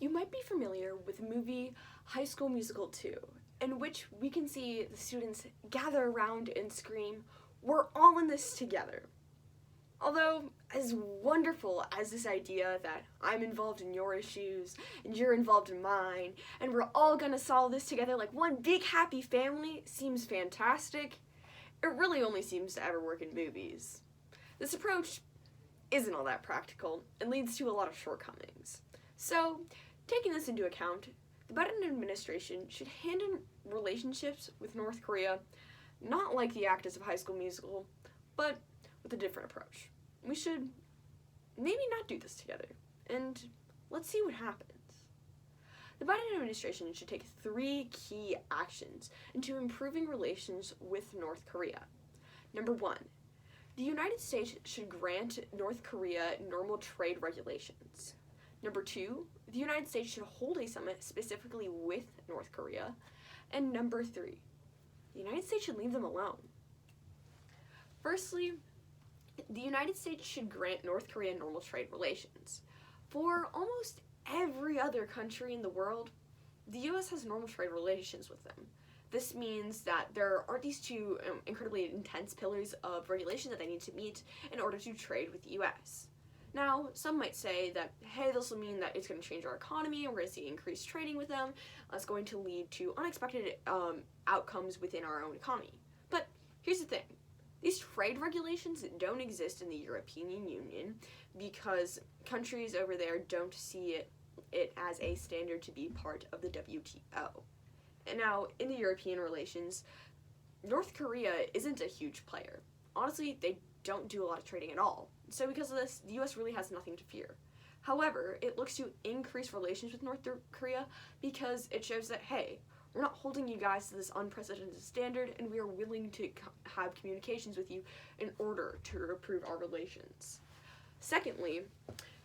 You might be familiar with the movie High School Musical 2, in which we can see the students gather around and scream, "We're all in this together." Although, as wonderful as this idea that I'm involved in your issues, and you're involved in mine, and we're all gonna solve this together like one big happy family seems fantastic, it really only seems to ever work in movies. This approach isn't all that practical and leads to a lot of shortcomings. So, taking this into account, the Biden administration should handle relationships with North Korea not like the actors of High School Musical, but with a different approach. We should maybe not do this together, and let's see what happens. The Biden administration should take 3 key actions into improving relations with North Korea. Number 1, the United States should grant North Korea normal trade regulations. Number 2, the United States should hold a summit specifically with North Korea. And number 3, the United States should leave them alone. Firstly, the United States should grant North Korea normal trade relations. For almost every other country in the world, the US has normal trade relations with them. This means that there aren't these 2 incredibly intense pillars of regulation that they need to meet in order to trade with the US. Now, some might say that, hey, this will mean that it's going to change our economy and we're going to see increased trading with them. It's going to lead to unexpected outcomes within our own economy. But here's the thing. These trade regulations don't exist in the European Union because countries over there don't see it as a standard to be part of the WTO. And now, in the European relations, North Korea isn't a huge player. Honestly, they don't do a lot of trading at all. So because of this, the US really has nothing to fear. However, it looks to increase relations with North Korea because it shows that, hey, we're not holding you guys to this unprecedented standard, and we are willing to have communications with you in order to improve our relations. Secondly,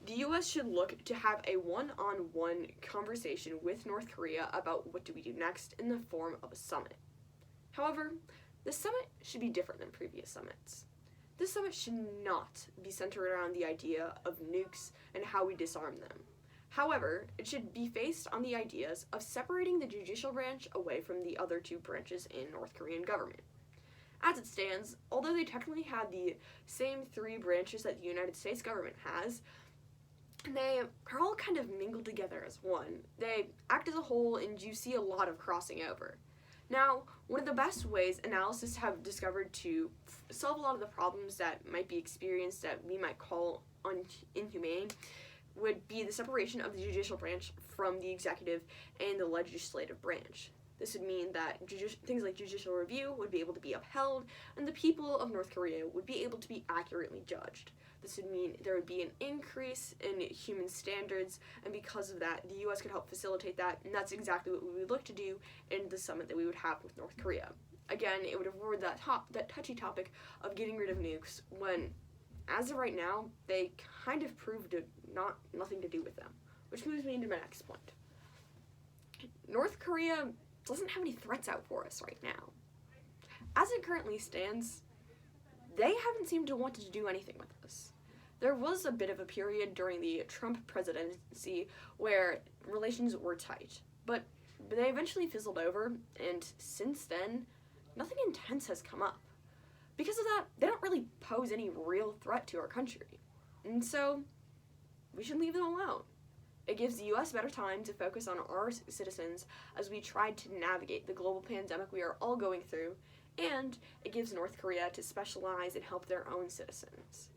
the US should look to have a one-on-one conversation with North Korea about what do we do next in the form of a summit. However, this summit should be different than previous summits. This summit should not be centered around the idea of nukes and how we disarm them. However, it should be based on the ideas of separating the judicial branch away from the other 2 branches in North Korean government. As it stands, although they technically have the same 3 branches that the United States government has, they are all kind of mingled together as one. They act as a whole, and you see a lot of crossing over. Now, one of the best ways analysts have discovered to solve a lot of the problems that might be experienced that we might call inhumane would be the separation of the judicial branch from the executive and the legislative branch. This would mean that things like judicial review would be able to be upheld, and the people of North Korea would be able to be accurately judged. This would mean there would be an increase in human standards, and because of that, the US could help facilitate that, and that's exactly what we would look to do in the summit that we would have with North Korea. Again, it would avoid that touchy topic of getting rid of nukes when, as of right now, they kind of proved nothing to do with them. Which moves me into my next point. North Korea doesn't have any threats out for us right now. As it currently stands, they haven't seemed to want to do anything with us. There was a bit of a period during the Trump presidency where relations were tight, but they eventually fizzled over, and since then, nothing intense has come up. Because of that, they don't really pose any real threat to our country, and so we should leave them alone. It gives the US better time to focus on our citizens as we try to navigate the global pandemic we are all going through, and it gives North Korea to specialize and help their own citizens.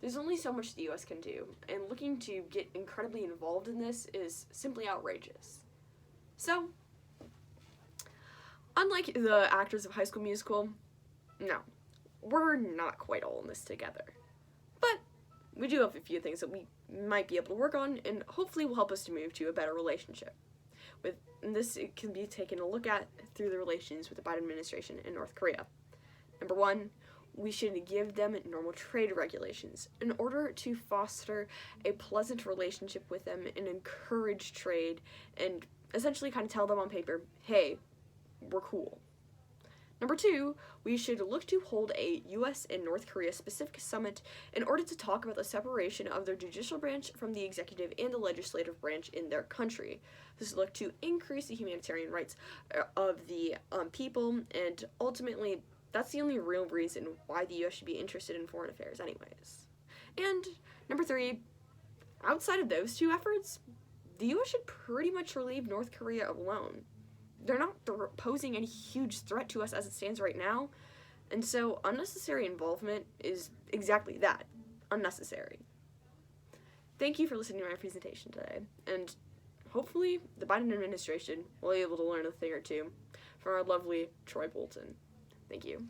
There's only so much the US can do, and looking to get incredibly involved in this is simply outrageous. So, unlike the actors of High School Musical, no, we're not quite all in this together. But we do have a few things that we might be able to work on, and hopefully will help us to move to a better relationship. With this, it can be taken a look at through the relations with the Biden administration and North Korea. Number 1, we should give them normal trade regulations in order to foster a pleasant relationship with them and encourage trade and essentially kind of tell them on paper, hey, we're cool. Number 2, we should look to hold a U.S. and North Korea specific summit in order to talk about the separation of their judicial branch from the executive and the legislative branch in their country. This would look to increase the humanitarian rights of the people, and ultimately, that's the only real reason why the U.S. should be interested in foreign affairs anyways. And number 3, outside of those two efforts, the U.S. should pretty much leave North Korea alone. They're not posing any huge threat to us as it stands right now, and so unnecessary involvement is exactly that, unnecessary. Thank you for listening to my presentation today, and hopefully the Biden administration will be able to learn a thing or two from our lovely Troy Bolton. Thank you.